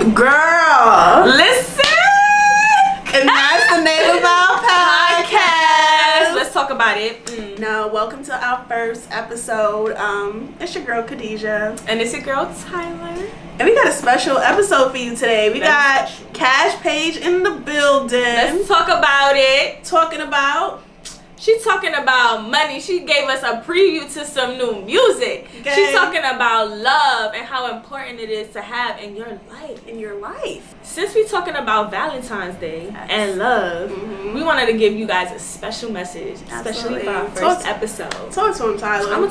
Girl. Listen. And that's the name of our podcast. Let's talk about it. No, welcome to our first episode. It's your girl Kadijat. And it's your girl Tyler. And we got a special episode for you today. We got Kaash Paige in the building. Let's talk about it. She's talking about money. She gave us a preview to some new music. Okay. She's talking about love and how important it is to have in your life. Since we're talking about Valentine's Day and love, we wanted to give you guys a special message, especially for our first episode. Talk to him, Tyler. I'm gonna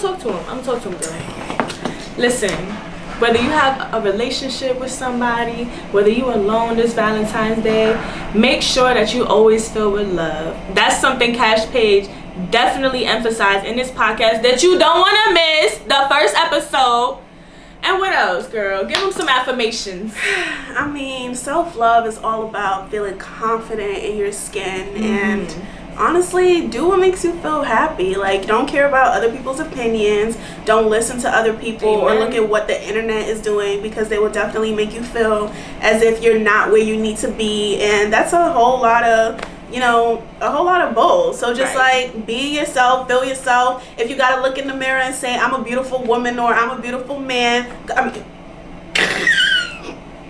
talk to him, girl. Listen, whether you have a relationship with somebody, whether you're alone this Valentine's Day, make sure that you always filled with love. That's something Kaash Paige definitely emphasized in this podcast that you don't want to miss the first episode. And what else, girl? Give them some affirmations. I mean, self-love is all about feeling confident in your skin and honestly, do what makes you feel happy. Like, don't care about other people's opinions. Don't listen to other people or look at what the internet is doing, because they will definitely make you feel as if you're not where you need to be. And that's a whole lot of, bull. So just like, be yourself, feel yourself. If you got to look in the mirror and say, I'm a beautiful woman or I'm a beautiful man.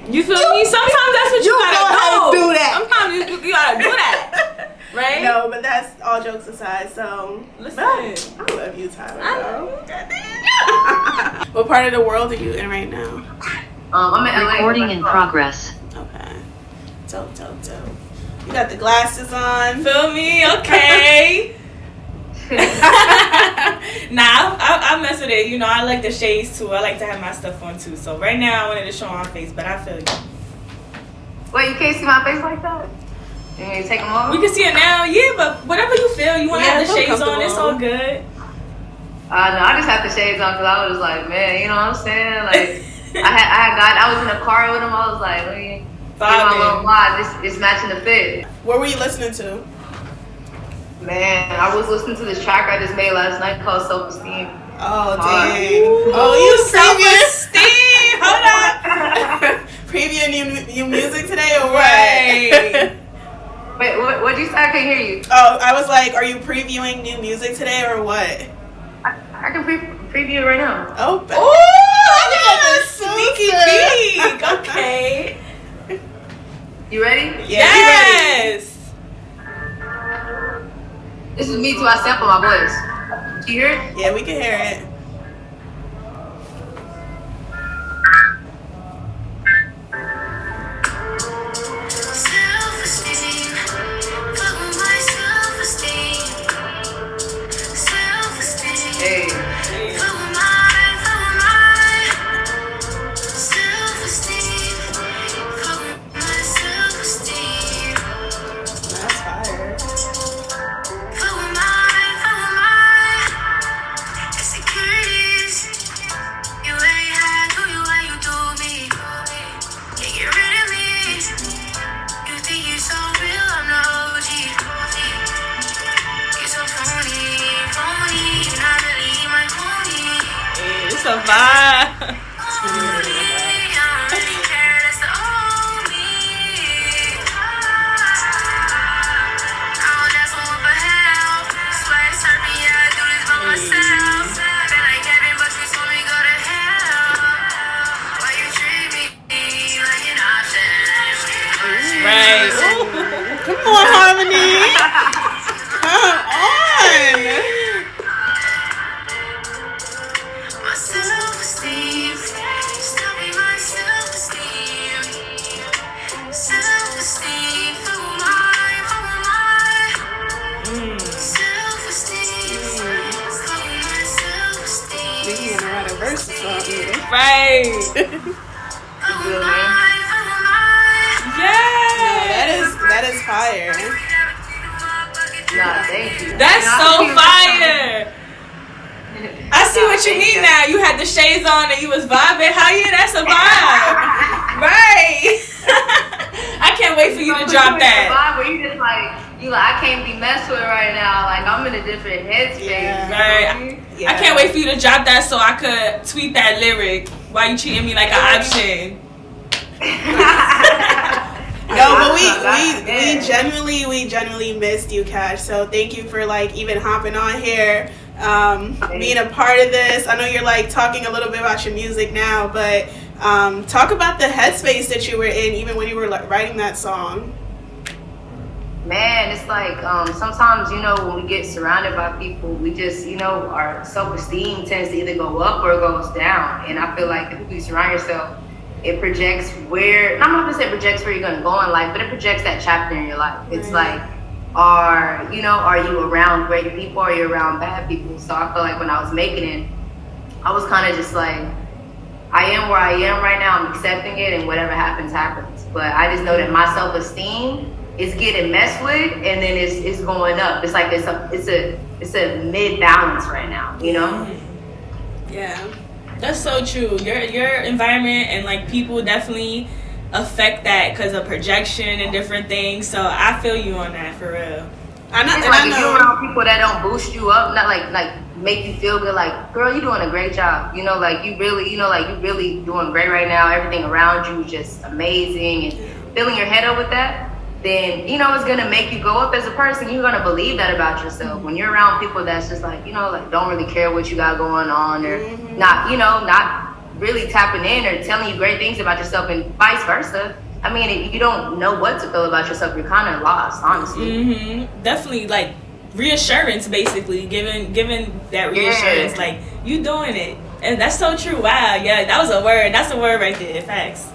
You feel me? Sometimes that's what you gotta do that. Sometimes you gotta do that. Right? No, but that's all jokes aside. So, listen, I love you, Tyler. I love you. What part of the world are you in right now? I'm in LA. Recording in progress. Okay. Dope. You got the glasses on. Feel me? Okay. Nah, I mess with it. You know, I like the shades too. I like to have my stuff on too. So right now I wanted to show my face, but I feel you. Wait, you can't see my face like that? You want me to take them off? We can see it now, yeah, but whatever you feel, you want to have the shades on, it's all good. No, I just had the shades on because I was like, man, you know what I'm saying? Like, I was in a car with him. I was like, let me get my little vibe. It's matching the fit. What were you listening to? Man, I was listening to this track I just made last night called Self-Esteem. Oh, dang. Oh, you Self-Esteem. Hold up. Previewing new music today or what? Right. Wait, what'd you say? I can't hear you. Oh, I was like, are you previewing new music today or what? I can preview it right now. Oh, sneaky peek. Okay. You ready? Yeah, Yes. This is me too. I sample my voice. Can you hear it? Yeah, we can hear it. It's a vibe. Right. Come on, Harmony. Come on. We can write a verse or something. Right. That is fire. Nah, thank you. That's so fire. I see what you mean now. You had the shades on and you was vibing. How yeah, that's a vibe. Right. I can't wait for you to drop that. Vibe where you just like, I can't be messed with right now. Like, I'm in a different headspace. Yeah. Right. Yeah. I can't wait for you to drop that so I could tweet that lyric. Why you treating me like an option? we genuinely missed you, Kaash. So thank you for like even hopping on here, being a part of this. I know you're like talking a little bit about your music now, but talk about the headspace that you were in even when you were like writing that song. Man, it's like sometimes, when we get surrounded by people, we just, our self-esteem tends to either go up or it goes down. And I feel like the people you surround yourself, it projects I'm not gonna say it projects where you're gonna go in life, but it projects that chapter in your life. It's like, are you around great people or are you around bad people? So I feel like when I was making it, I was kind of just like, I am where I am right now. I'm accepting it, and whatever happens, happens. But I just know that my self-esteem is getting messed with, and then it's going up. It's like it's a mid balance right now, Yeah, that's so true. Your environment and like people definitely affect that because of projection and different things. So I feel you on that for real. I know. If you're around people that don't boost you up, not like make you feel good, like, girl, you're doing a great job. Like you really, you're really doing great right now. Everything around you is just amazing, and filling your head up with that, then it's gonna make you go up as a person. You're gonna believe that about yourself. When you're around people that's just like, like don't really care what you got going on, or not really tapping in or telling you great things about yourself, and vice versa. I mean, if you don't know what to feel about yourself, you're kind of lost, honestly. Definitely, like reassurance, basically, giving that reassurance, like you doing it, and that's so true. Wow, yeah, that was a word. That's a word right there. Facts.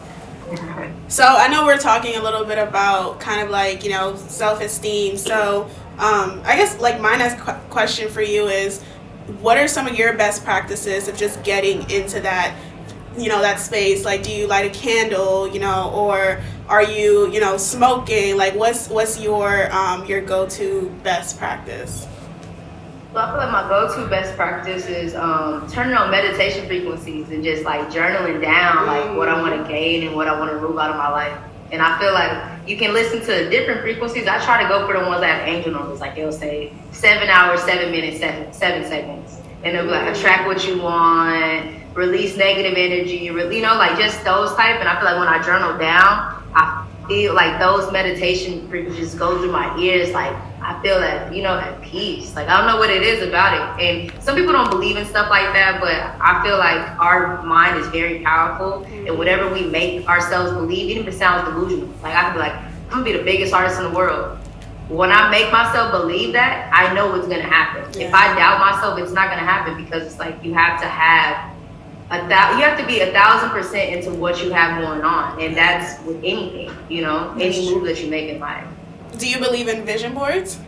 So I know we're talking a little bit about kind of like, self-esteem. So I guess like my next question for you is, what are some of your best practices of just getting into that, that space? Like, do you light a candle, or are you, smoking? Like, what's your go-to best practice? Well, I feel like my go-to best practice is turning on meditation frequencies and just like journaling down like what I want to gain and what I want to remove out of my life. And I feel like you can listen to different frequencies. I try to go for the ones that have angel numbers. Like they'll say 7 hours, 7 minutes, 7 seconds. And they'll be like, attract what you want, release negative energy, like just those type. And I feel like when I journal down, I feel like those meditation frequencies go through my ears. Like I feel that, at peace. Like I don't know what it is about it. And some people don't believe in stuff like that, but I feel like our mind is very powerful. And whatever we make ourselves believe, even if it sounds delusional, like I could be like, I'm gonna be the biggest artist in the world. When I make myself believe that, I know what's gonna happen. Yeah. If I doubt myself, it's not gonna happen, because it's like you have to have you have to be 1,000% into what you have going on, and that's with anything, any move that you make in life. Do you believe in vision boards?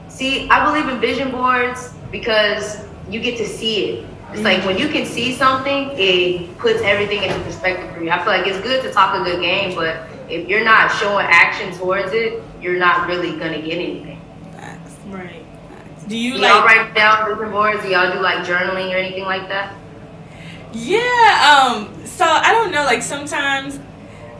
See, I believe in vision boards because you get to see it. It's like when you can see something, it puts everything into perspective for you. I feel like it's good to talk a good game, but if you're not showing action towards it, you're not really gonna get anything. Facts. Right. Do y'all write down vision boards? Do y'all do like journaling or anything like that? Yeah. So I don't know. Like sometimes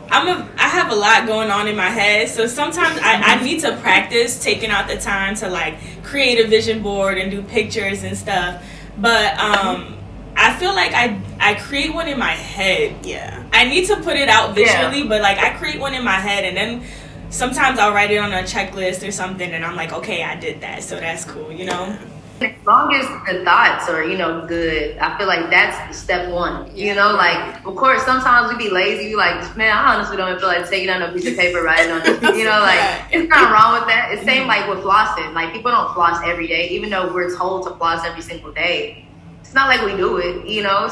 I have a lot going on in my head, so sometimes I need to practice taking out the time to like create a vision board and do pictures and stuff. But I feel like I create one in my head. Yeah. I need to put it out visually, but like I create one in my head, and then sometimes I'll write it on a checklist or something, and I'm like, okay, I did that, so that's cool, As long as the thoughts are, good, I feel like that's step one. Like, of course, sometimes we be lazy. We like, man, I honestly don't feel like taking out a piece of paper, writing on it. Like, it's nothing wrong with that. It's same like with flossing. Like, people don't floss every day, even though we're told to floss every single day. It's not like we do it,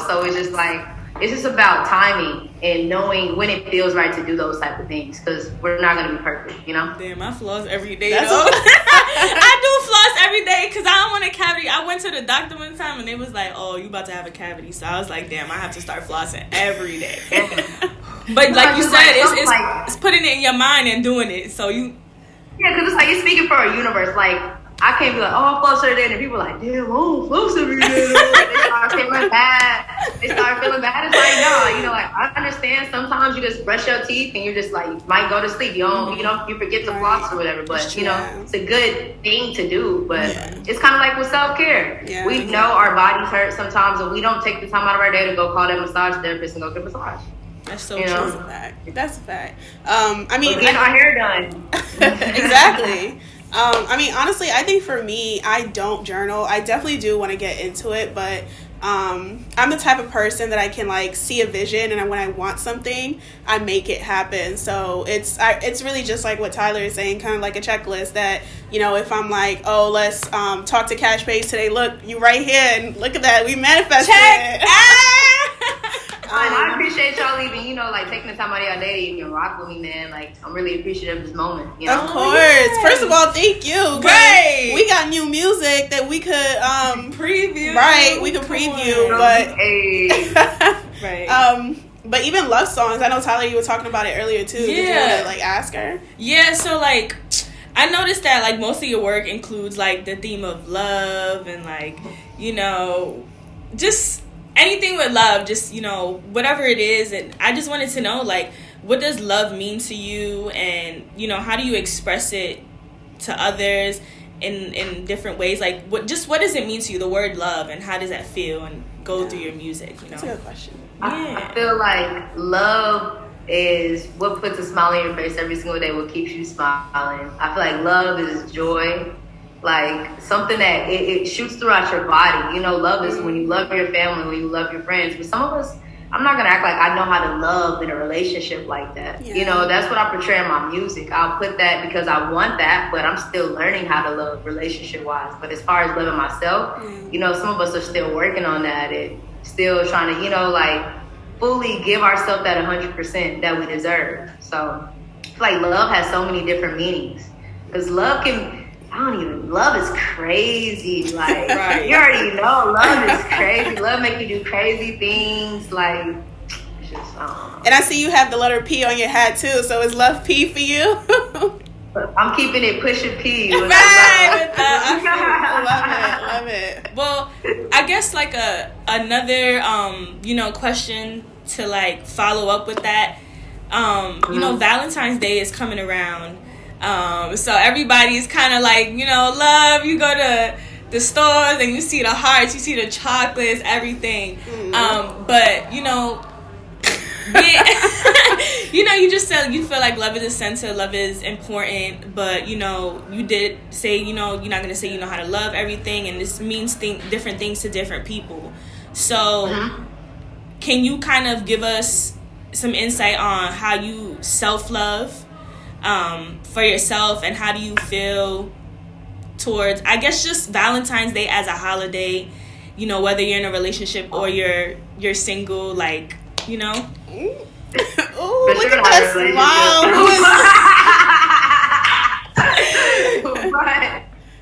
So it's just like, it's just about timing and knowing when it feels right to do those type of things, because we're not going to be perfect, Damn, I floss every day, though. I do floss every day because I don't want a cavity. I went to the doctor one time and they was like, oh, you about to have a cavity. So I was like, damn, I have to start flossing every day. But like you said, it's putting it in your mind and doing it. So you... Yeah, because it's like you're speaking for a universe. Like, I can't be like, oh, I floss every day. And people are like, damn, oh, floss every day. They start feeling bad. It's like, no, like, I understand sometimes you just brush your teeth and you're just like, you might go to sleep. You don't, you forget to floss or whatever. But, it's a good thing to do. But it's kind of like with self-care. Yeah, we know our bodies hurt sometimes, and we don't take the time out of our day to go call that massage therapist and go get a massage. That's so You true. know? That's a fact. That's a fact. I mean, Get our hair done. Exactly. I mean, honestly, I think for me, I don't journal. I definitely do want to get into it, but I'm the type of person that I can like see a vision, and when I want something, I make it happen. So it's really just like what Tyler is saying, kind of like a checklist that, you know, if I'm like, oh, let's talk to Kaash Paige today. Look, you right here, and look at that, we manifested Check. it. And I appreciate y'all even, you know, like taking the time out of your day to even rock with me, man. Like, I'm really appreciative of this moment. You know? Of course. yes. First of all, thank you. 'Cause Right. we got new music that we could Preview. Right, we can Come preview, on. but Right. but even love songs. I know Tyler, you were talking about it earlier too. Did you want to like ask her? Yeah, so like I noticed that like most of your work includes like the theme of love and like, you know, just anything with love, just, you know, whatever it is. And I just wanted to know, like, what does love mean to you, and, you know, how do you express it to others in different ways? Like, what does it mean to you, the word love, and how does that feel and go through your music, you know? That's a good question. I feel like love is what puts a smile on your face every single day, what keeps you smiling. I feel like love is joy, like something that it shoots throughout your body. You know, love is when you love your family, when you love your friends. But some of us, I'm not gonna act like I know how to love in a relationship like that. Yeah. You know, that's what I portray in my music. I'll put that because I want that, but I'm still learning how to love relationship wise. But as far as loving myself, you know, some of us are still working on that and still trying to, you know, like fully give ourselves that 100% that we deserve. So I feel like love has so many different meanings, because love is crazy. Like, Right. You already know, love is crazy. Love make you do crazy things. Like, it's just, And I see you have the letter P on your hat too. So is love P for you? I'm keeping it pushing P. Right, with I love it. Well, I guess like another you know, question to like follow up with that. You know, Valentine's Day is coming around. So everybody's kind of like, you know, love, you go to the stores and you see the hearts, you see the chocolates, everything. But, you know, you know, you just said you feel like love is essential, love is important, but, you know, you did say, you know, you're not going to say you know how to love everything, and this means different things to different people. So can you kind of give us some insight on how you self-love for yourself, and how do you feel towards, I guess, just Valentine's Day as a holiday, you know, whether you're in a relationship or you're single, like, you know? Ooh, look at that smile. But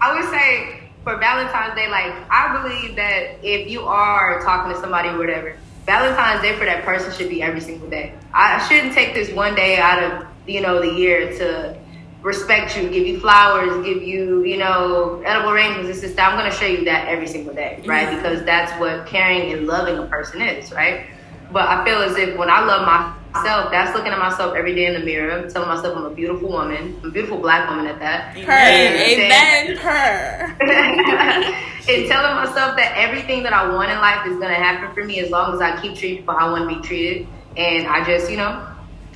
I would say for Valentine's Day, like, I believe that if you are talking to somebody or whatever, Valentine's Day for that person should be every single day. I shouldn't take this one day out of, you know, the year to respect you, give you flowers, give you, you know, edible arrangements. It's just, I'm going to show you that every single day, right? Because that's what caring and loving a person is, right? But I feel as if when I love myself, that's looking at myself every day in the mirror, telling myself I'm a beautiful woman, a beautiful black woman at that. Amen. And telling myself that everything that I want in life is going to happen for me as long as I keep treating people how I want to be treated. And I just, you know,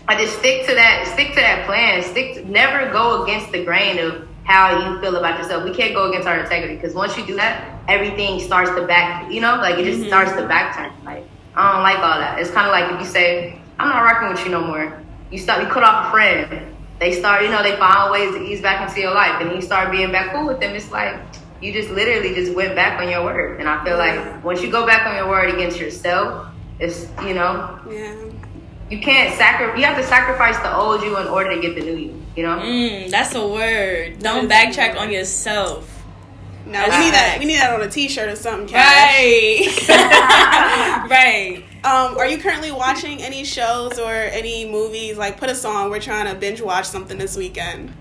I just stick to that plan. Never go against the grain of how you feel about yourself. We can't go against our integrity, because once you do that, everything starts to back, you know, like it just starts to backturn. Like, I don't like all that. It's kind of like if you say, I'm not rocking with you no more. You cut off a friend. They start, you know, they find ways to ease back into your life, and you start being back cool with them. It's like you just literally just went back on your word. And I feel like once you go back on your word against yourself, it's, you know, you can't you have to sacrifice the old you in order to get the new you, you know? That's a word. Don't backtrack on yourself. No, we need that on a t-shirt or something, Kaash. Right. Right. Are you currently watching any shows or any movies? Like, put us on. We're trying to binge watch something this weekend.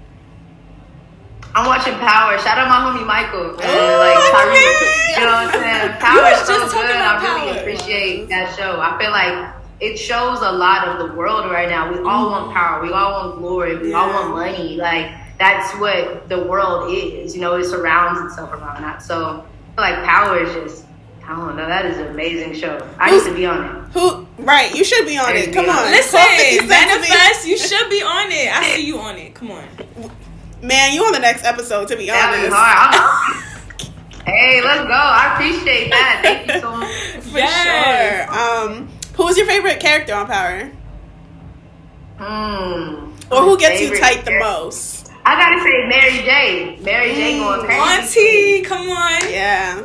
I'm watching Power. Shout out my homie Michael. Like Tyrese. You know what I'm saying? Power is so good. I really appreciate that show. I feel like it shows a lot of the world right now. We all want power. We all want glory. We all want money. Like, that's what the world is. You know, it surrounds itself around that. So I feel like Power is just I don't know. That is an amazing show. I used to be on it. Right, you should be on it. Come on. Listen, manifest, you should be on it. I see you on it. Come on. Man, you on the next episode, to be honest. That'd be hard. Hey, let's go. I appreciate that. Thank you so much. For sure. Who's your favorite character on Power? Or who gets you tight the most? I gotta say Mary J. Mary J going crazy. Auntie, come on. Yeah.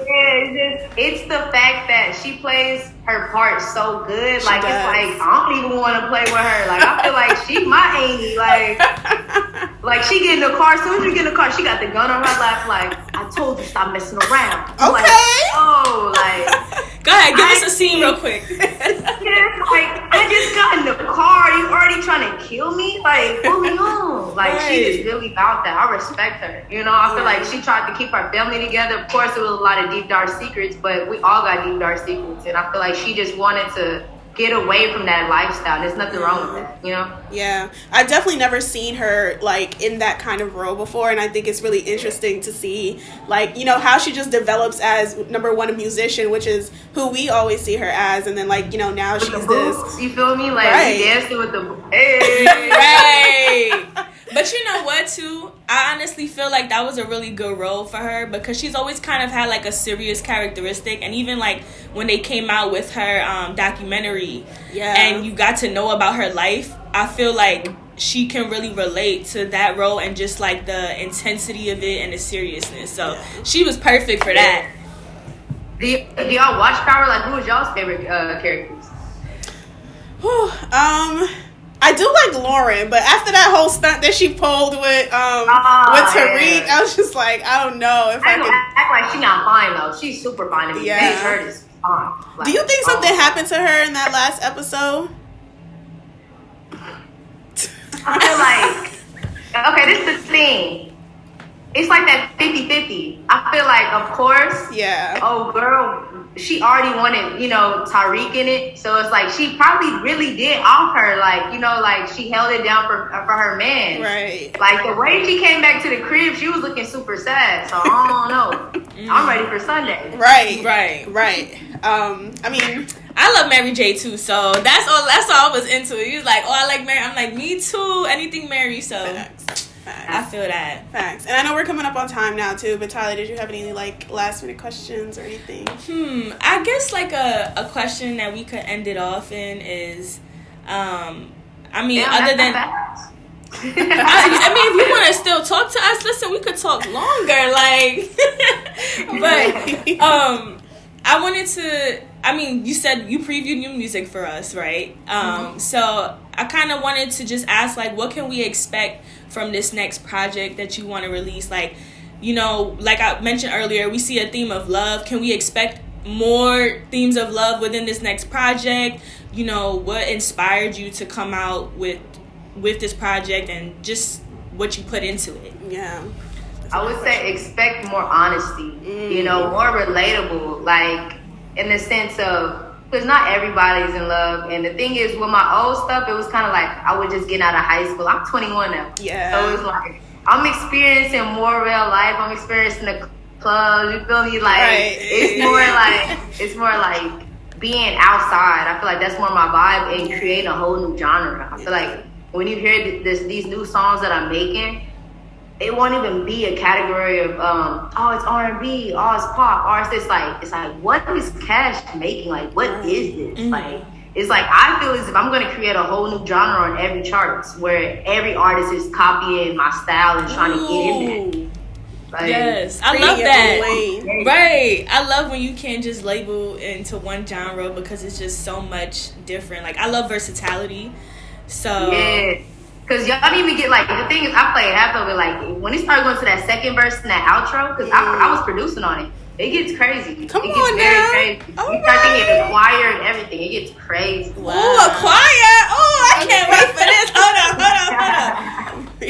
It's the fact that she plays her part so good. It's like, I don't even want to play with her. Like, I feel like she my Amy. Like she get in the car. As soon as we get in the car, she got the gun on her lap. Like, I told you, stop messing around. I'm okay. Go ahead, give us a scene real quick. I just got in the car. You already trying to kill me? Like, pull me on. Like, she is really about that. I respect her. You know, I feel like she tried to keep her family together. Of course, it was a lot of deep, dark secrets, but we all got deep, dark secrets. And I feel like she just wanted to get away from that lifestyle. There's nothing wrong with that, you know? Yeah. I've definitely never seen her, like, in that kind of role before, and I think it's really interesting to see, like, you know, how she just develops as, number one, a musician, which is who we always see her as, and then, like, you know, now with she's this... You feel me? Like, dancing with the... Hey! Right! But you know what, too? I honestly feel like that was a really good role for her because she's always kind of had, like, a serious characteristic. And even, like, when they came out with her documentary and you got to know about her life, I feel like she can really relate to that role and just, like, the intensity of it and the seriousness. So she was perfect for that. Do y'all watch Power? Like, who was y'all's favorite characters? I do like Lauren, but after that whole stunt that she pulled with Tariq, I was just like, I don't know if I can act like she's not fine though. She's super fine to me. Yeah. Her is fine. Like, do you think something happened to her in that last episode? I feel like, okay, this is the thing. It's like that 50-50. I feel like, of course, oh girl, she already wanted, you know, Tariq in it. So it's like she probably really did off her, like, you know, like she held it down for her man. Right. Like the way she came back to the crib, she was looking super sad. So I don't know. I'm ready for Sunday. Right. I mean, I love Mary J too, so that's all I was into. He was like, oh, I like Mary. I'm like, me too. Anything Mary, so Facts. I feel that. Facts. And I know we're coming up on time now too, but Tyler, did you have any like last minute questions or anything? I guess like a question that we could end it off in is, I mean, other than I mean, if you want to still talk to us, listen, we could talk longer, like, but I wanted to, I mean, you said you previewed new music for us, right? So I kind of wanted to just ask, like, what can we expect from this next project that you want to release? Like, you know, like I mentioned earlier, we see a theme of love. Can we expect more themes of love within this next project? You know, what inspired you to come out with this project and just what you put into it? Yeah. I would say expect more honesty, you know, more relatable, like in the sense of, because not everybody's in love. And the thing is, with my old stuff, it was kind of like I was just getting out of high school. I'm 21 now. Yeah. So it's like I'm experiencing more real life. I'm experiencing the clubs. You feel me? Like it's more like being outside. I feel like that's more my vibe and creating a whole new genre. I feel like when you hear these new songs that I'm making, it won't even be a category of oh, it's R&B, oh, it's pop, or it's like what is Kaash making? Like, what is this? Like, it's like I feel as if I'm gonna create a whole new genre on every charts where every artist is copying my style and trying to get in there. Like, yes, I love that. Right, I love when you can't just label into one genre because it's just so much different. Like, I love versatility. So yeah. Because y'all didn't even get, like, the thing is, I played half of it, like, when it started going to that second verse and that outro, because I was producing on it, it gets crazy. Come it on gets very now. crazy. All you start thinking a choir and everything, it gets crazy. Wow. Ooh, a choir? Oh, I can't wait for this. Hold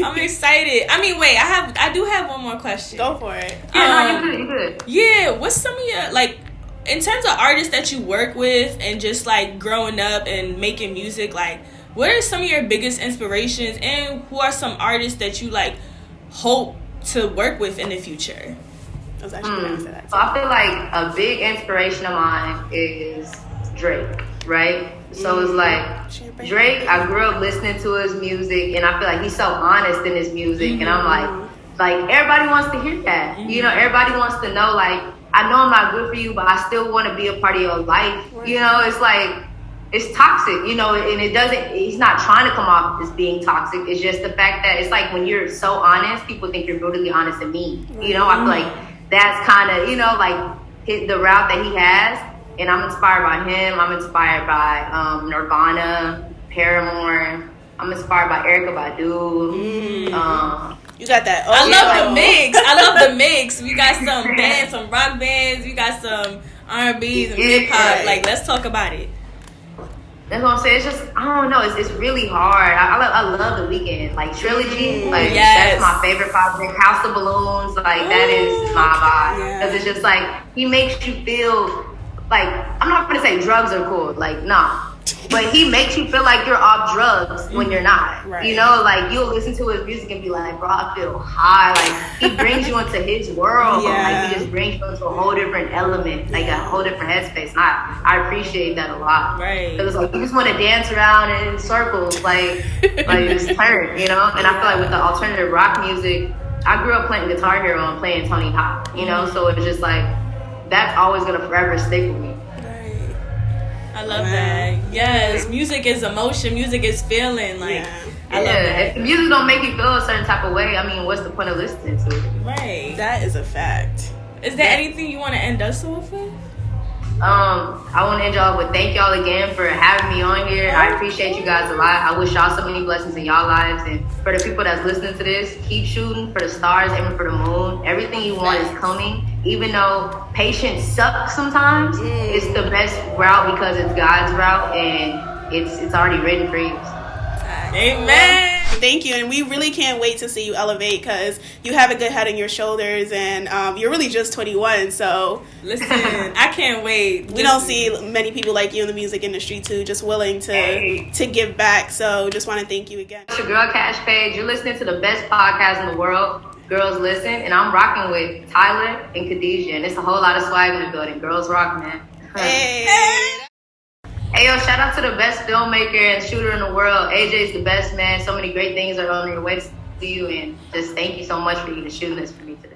on. I'm excited. I mean, wait, I do have one more question. Go for it. Yeah, no, you good. Yeah, what's some of your, like, in terms of artists that you work with and just, like, growing up and making music, like, what are some of your biggest inspirations, and who are some artists that you like hope to work with in the future? I was actually going to answer that. So I feel like a big inspiration of mine is Drake, right? So it's like Drake, I grew up listening to his music, and I feel like he's so honest in his music, and I'm like everybody wants to hear that. You know, everybody wants to know, like, I know I'm not good for you, but I still want to be a part of your life. You know, it's like, it's toxic, you know, and he's not trying to come off as being toxic. It's just the fact that it's like when you're so honest, people think you're brutally honest and mean. You know, I feel like that's kind of, you know, like the route that he has. And I'm inspired by him. I'm inspired by Nirvana, Paramore. I'm inspired by Erykah Badu. You got that. I love the mix. I love the mix. We got some bands, some rock bands. We got some R&B's and hip hop. Like, let's talk about it. That's what I'm saying. It's just, I don't know. It's really hard. I love The Weeknd. Like, Trilogy. Like, that's my favorite project. House of Balloons. Like, that is my vibe. Because it's just like, he makes you feel like, I'm not going to say drugs are cool. Like, nah. But he makes you feel like you're off drugs when you're not. Right. You know, like, you'll listen to his music and be like, bro, I feel high. Like, he brings you into his world. Like, he just brings you into a whole different element, like a whole different headspace. And I appreciate that a lot. Right. Because, like, you just want to dance around in circles, like just turn, you know? And I feel like with the alternative rock music, I grew up playing Guitar Hero and playing Tony Hawk, you know? So it's just like, that's always going to forever stick with me. I love that. Yes, music is emotion. Music is feeling. Like, I love that. If music don't make you feel a certain type of way, I mean, what's the point of listening to it? Right. That is a fact. Is there anything you want to end us off with? I want to end y'all with thank y'all again for having me on here. I appreciate you guys a lot. I wish y'all so many blessings in y'all lives. And for the people that's listening to this, keep shooting for the stars, aiming for the moon. Everything you want is coming. Even though patience sucks sometimes, it's the best route because it's God's route and it's already written for you. Amen. Thank you, and we really can't wait to see you elevate because you have a good head on your shoulders, and you're really just 21. So listen, I can't wait. We don't see many people like you in the music industry too, just willing to give back. So just want to thank you again. It's your girl Kaash Paige. You're listening to the best podcast in the world. Girls Listen, and I'm rocking with Tyler and Kadijat, and it's a whole lot of swag in the building. Girls rock, man. Hey, yo, shout out to the best filmmaker and shooter in the world. AJ's the best, man. So many great things are on your way to you, and just thank you so much for even shooting this for me today.